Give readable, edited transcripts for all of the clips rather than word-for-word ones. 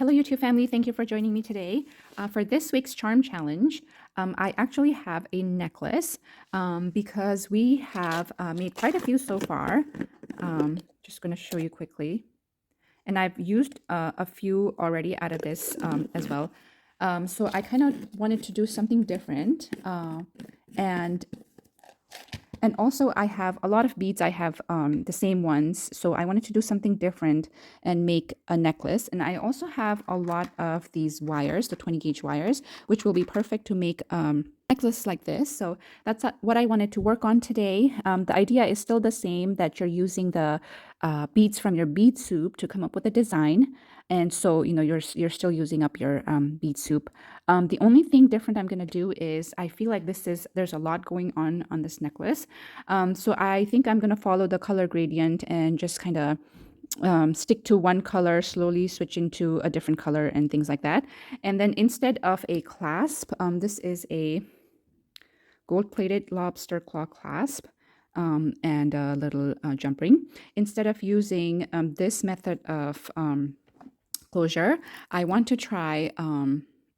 Hello, YouTube family. Thank you for joining me today. For this week's charm challenge, I actually have a necklace because we have made quite a few so far. Just going to show you quickly. And I've used a few already out of this as well. So I kind of wanted to do something different. And and also I have a lot of beads. I have the same ones. So I wanted to do something different and make a necklace. And I also have a lot of these wires, the 20 gauge wires, which will be perfect to make necklace like this. So that's what I wanted to work on today. The idea is still the same, that you're using the beads from your bead soup to come up with a design. And so, you know, you're still using up your bead soup. The only thing different I'm going to do is I feel like there's a lot going on this necklace. So I think I'm going to follow the color gradient and just kind of stick to one color, slowly switch into a different color and things like that. And then instead of a clasp, this is a gold-plated lobster claw clasp. And a little jump ring. Instead of using this method of closure, I want to try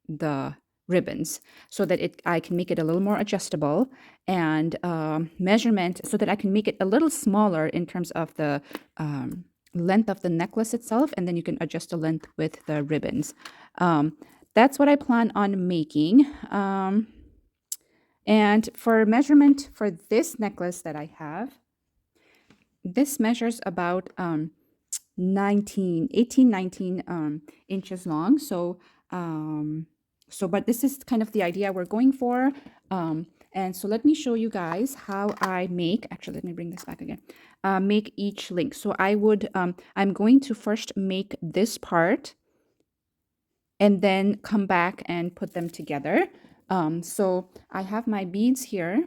the ribbons so that I can make it a little more adjustable, and measurement so that I can make it a little smaller in terms of the length of the necklace itself, and then you can adjust the length with the ribbons. That's what I plan on making. And for measurement for this necklace that I have, this measures about 19 inches long. So but this is kind of the idea we're going for. And so let me show you guys how I make, actually, let me bring this back again, make each link. So I'm going to first make this part and then come back and put them together. So I have my beads here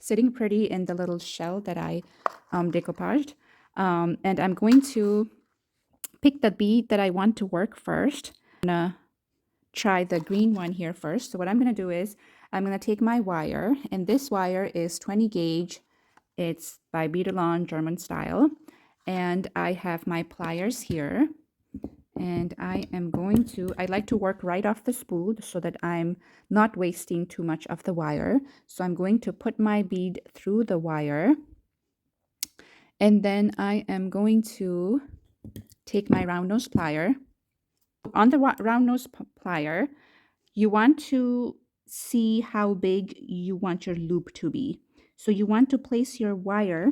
sitting pretty in the little shell that I decoupaged. And I'm going to pick the bead that I want to work first. I'm going to try the green one here first. So what I'm going to do is I'm going to take my wire, and this wire is 20 gauge. It's by Beadalon German style. And I have my pliers here. And I like to work right off the spool so that I'm not wasting too much of the wire. So I'm going to put my bead through the wire. And then I am going to take my round nose plier. On the round nose plier, you want to see how big you want your loop to be. So you want to place your wire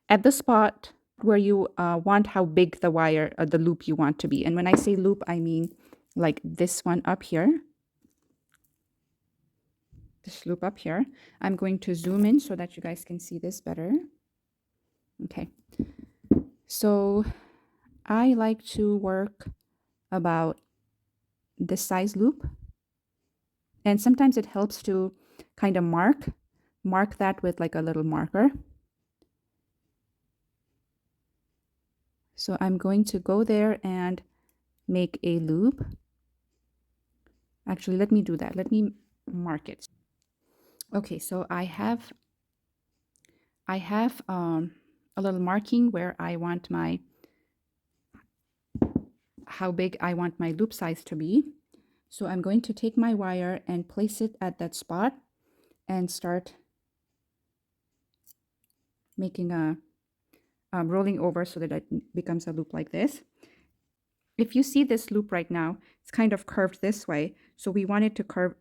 at the spot where you want how big the wire, the loop you want to be. And when I say loop, I mean like this one up here. This loop up here. I'm going to zoom in so that you guys can see this better. Okay. So I like to work about this size loop. And sometimes it helps to kind of mark that with like a little marker. So I'm going to go there and make a loop. Actually, let me do that. Let me mark it. Okay, so I have a little marking where I want how big I want my loop size to be. So I'm going to take my wire and place it at that spot and start making a rolling over so that it becomes a loop like this. If you see this loop right now, it's kind of curved this way. So we want it to curve.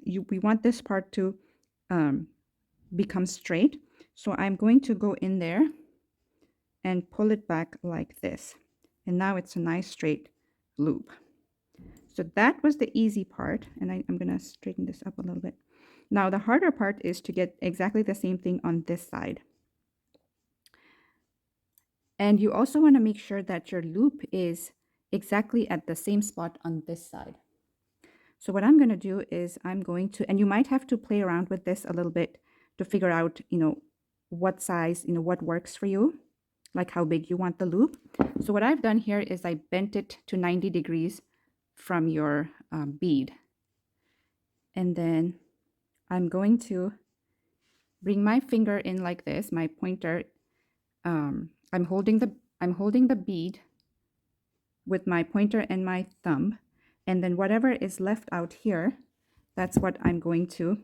We want this part to become straight. So I'm going to go in there and pull it back like this. And now it's a nice straight loop. So that was the easy part. And I'm going to straighten this up a little bit. Now the harder part is to get exactly the same thing on this side. And you also want to make sure that your loop is exactly at the same spot on this side. So what I'm going to do is I'm going to, and you might have to play around with this a little bit to figure out, you know, what size, you know, what works for you, like how big you want the loop. So what I've done here is I bent it to 90 degrees from your bead. And then I'm going to bring my finger in like this, my pointer. I'm holding the bead with my pointer and my thumb. And then whatever is left out here, that's what I'm going to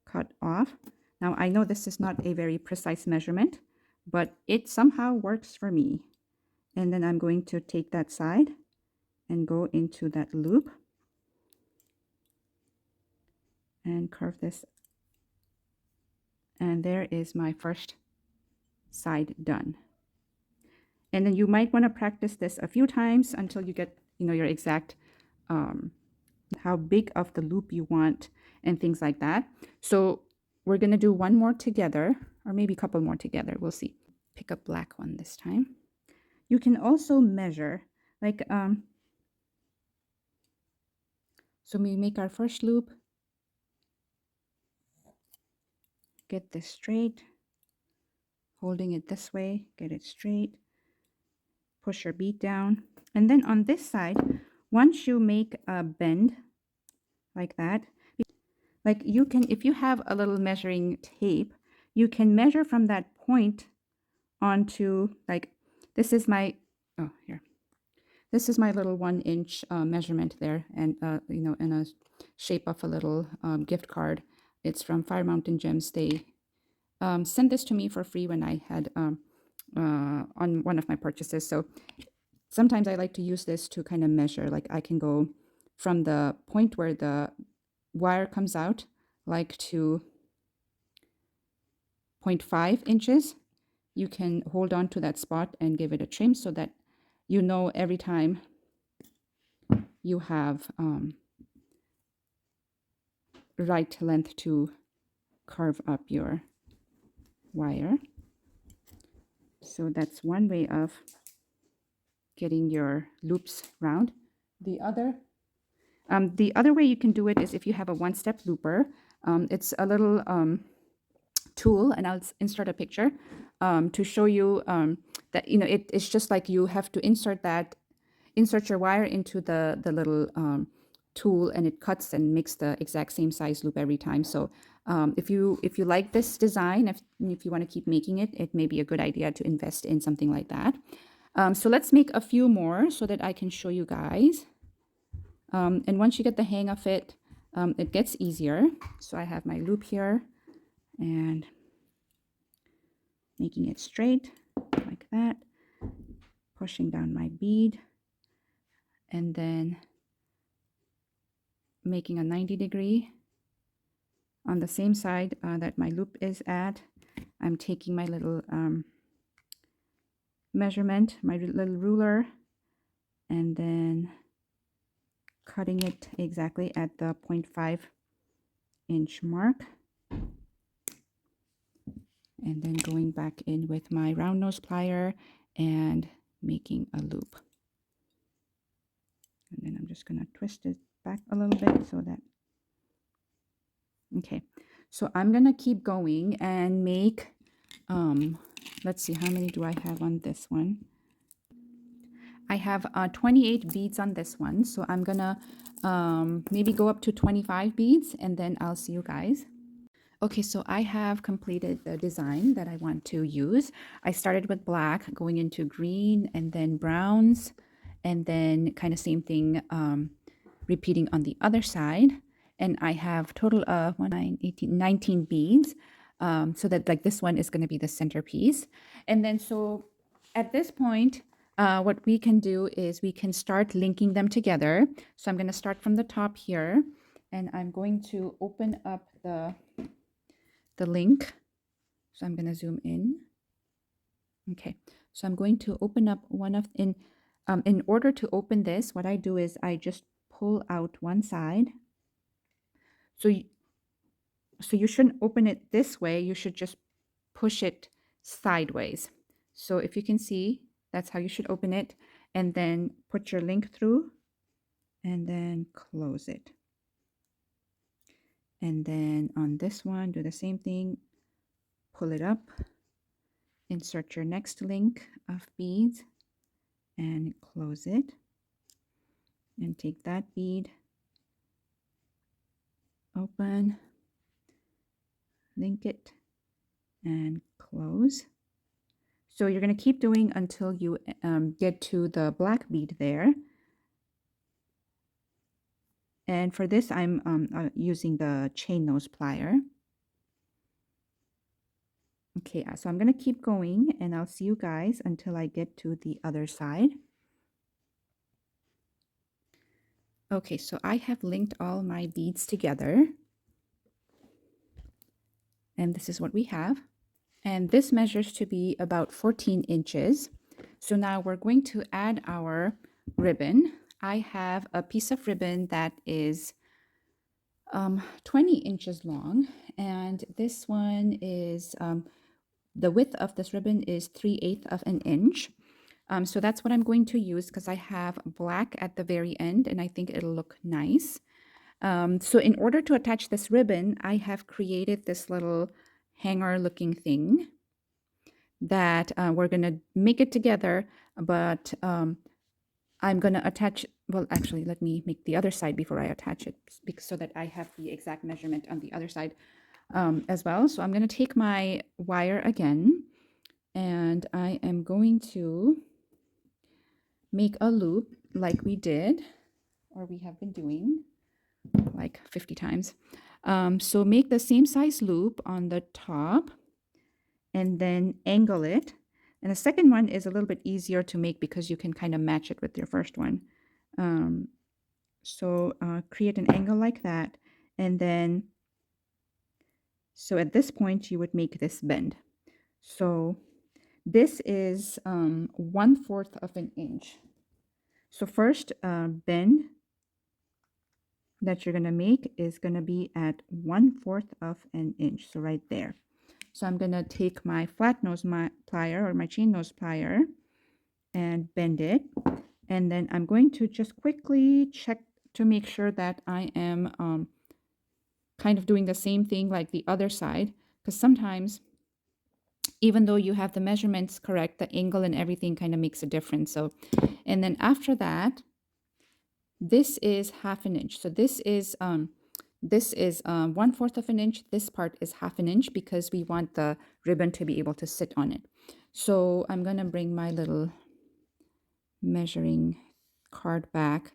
cut off. Now, I know this is not a very precise measurement, but it somehow works for me. And then I'm going to take that side and go into that loop and curve this. And there is my first side done. And then you might want to practice this a few times until you get, your exact how big of the loop you want and things like that. So we're going to do one more together, or maybe a couple more together. We'll see. Pick a black one this time. You can also measure, like, so we make our first loop, get this straight, holding it this way, get it straight, push your bead down. And then on this side, once you make a bend like that, like you can, if you have a little measuring tape, you can measure from that point onto, like, this is my, oh, here. This is my little 1-inch measurement there, and, in a shape of a little gift card. It's from Fire Mountain Gems. They sent this to me for free when I had, on one of my purchases. So sometimes I like to use this to kind of measure, like I can go from the point where the wire comes out, like to 0.5 inches. You can hold on to that spot and give it a trim so that you know every time you have right length to carve up your wire. So that's one way of getting your loops round. The other way you can do it is if you have a one-step looper. It's a little tool, and I'll insert a picture to show you that it's just like you have to insert your wire into the little tool, and it cuts and makes the exact same size loop every time. So if you like this design, if you want to keep making it, it may be a good idea to invest in something like that. So let's make a few more so that I can show you guys. And once you get the hang of it, it gets easier. So I have my loop here and making it straight like that, pushing down my bead, and then making a 90-degree on the same side that my loop is at. I'm taking my little measurement, my little ruler, and then cutting it exactly at the 0.5 inch mark, and then going back in with my round nose plier and making a loop. And then I'm just going to twist it back a little bit so that, okay. So I'm going to keep going and make, let's see, how many do I have on this one? I have 28 beads on this one. So I'm going to maybe go up to 25 beads, and then I'll see you guys. Okay, so I have completed the design that I want to use. I started with black, going into green, and then browns, and then kind of same thing, repeating on the other side. And I have total of 19 beads, so that like this one is going to be the centerpiece. And then so at this point, what we can do is we can start linking them together. So I'm going to start from the top here, and I'm going to open up the link. So I'm going to zoom in. Okay, so I'm going to open up one of, in order to open this, what I do is I just pull out one side. So you shouldn't open it this way, you should just push it sideways. So if you can see, that's how you should open it, and then put your link through and then close it. And then on this one, do the same thing, pull it up, insert your next link of beads and close it, and take that bead, open, link it, and close. So you're going to keep doing until you get to the black bead there. And for this, I'm using the chain nose plier. Okay, so I'm going to keep going, and I'll see you guys until I get to the other side. Okay, so I have linked all my beads together. And this is what we have. And this measures to be about 14 inches. So now we're going to add our ribbon. I have a piece of ribbon that is 20 inches long, and this one is the width of this ribbon is 3/8 of an inch. So that's what I'm going to use because I have black at the very end and I think it'll look nice. So in order to attach this ribbon, I have created this little hanger looking thing that we're going to make it together, but I'm going to attach, well, actually, let me make the other side before I attach it so that I have the exact measurement on the other side as well. So I'm going to take my wire again, and I am going to make a loop like we did, or we have been doing like 50 times. So make the same size loop on the top and then angle it. And the second one is a little bit easier to make because you can kind of match it with your first one. So create an angle like that. And then, so at this point, you would make this bend. So this is 1/4 of an inch. So first bend that you're going to make is going to be at 1/4 of an inch. So right there. So I'm going to take my flat nose plier or my chain nose plier and bend it. And then I'm going to just quickly check to make sure that I am kind of doing the same thing like the other side. Because sometimes, even though you have the measurements correct, the angle and everything kind of makes a difference. So, and then after that, this is 1/2 an inch. So this is 1/4 of an inch. This part is 1/2 an inch because we want the ribbon to be able to sit on it. So I'm going to bring my little measuring card back.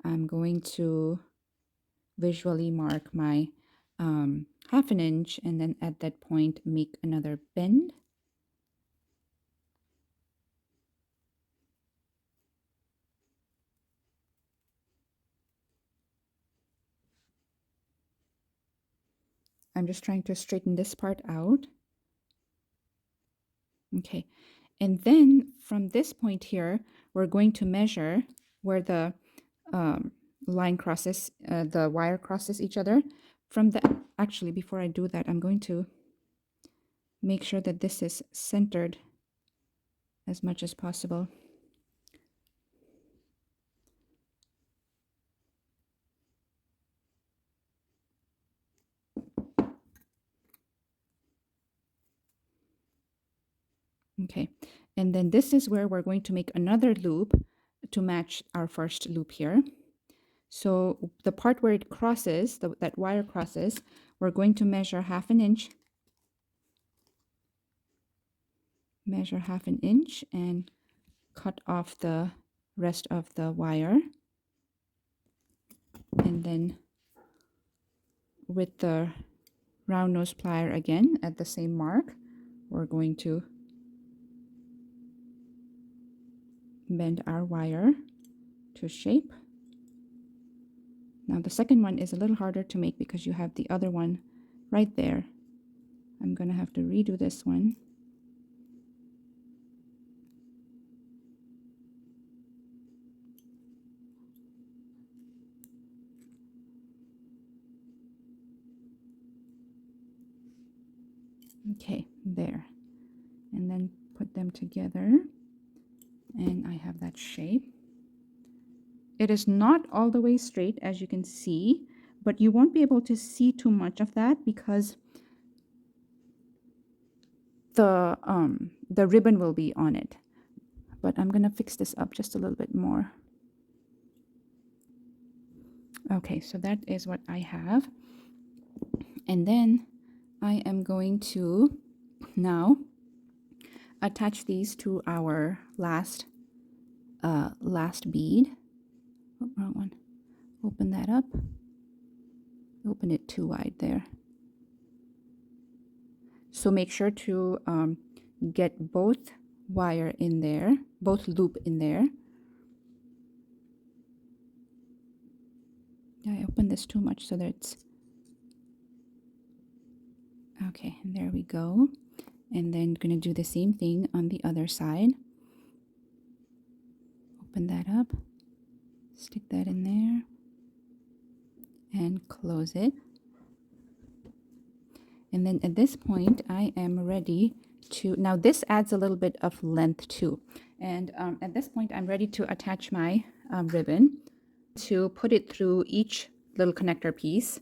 I'm going to visually mark my 1/2 an inch, and then at that point make another bend. I'm just trying to straighten this part out. Okay, and then from this point here, we're going to measure where the line crosses, the wire crosses each other. From the, actually, before I do that, I'm going to make sure that this is centered as much as possible. Okay, and then this is where we're going to make another loop to match our first loop here. So the part where it crosses, that wire crosses, we're going to measure 1/2 an inch. Measure 1/2 an inch and cut off the rest of the wire. And then with the round nose plier again at the same mark, we're going to bend our wire to shape. Now the second one is a little harder to make because you have the other one right there. I'm going to have to redo this one. Okay, there. And then put them together. And I have that shape. It is not all the way straight, as you can see, but you won't be able to see too much of that because the ribbon will be on it. But I'm gonna fix this up just a little bit more. Okay, so that is what I have. And then I am going to now attach these to our last bead. Oh, wrong one. Open that up. Open it too wide there. So make sure to get both wire in there, both loop in there. I opened this too much so that it's okay. And there we go. And then going to do the same thing on the other side. Open that up, stick that in there, and close it. And then at this point, I am ready to, now this adds a little bit of length too. And at this point, I'm ready to attach my ribbon to put it through each little connector piece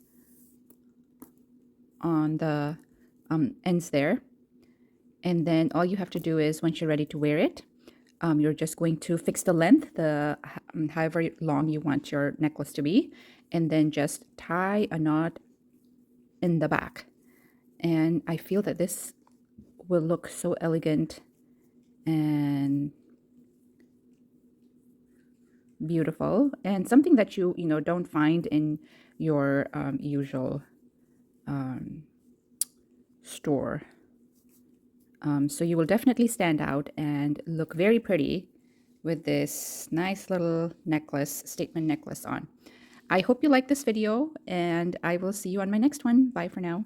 on the ends there. And then all you have to do is, once you're ready to wear it, you're just going to fix the length, however long you want your necklace to be, and then just tie a knot in the back. And I feel that this will look so elegant and beautiful, and something that you don't find in your usual store. So you will definitely stand out and look very pretty with this nice little necklace, statement necklace on. I hope you like this video, and I will see you on my next one. Bye for now.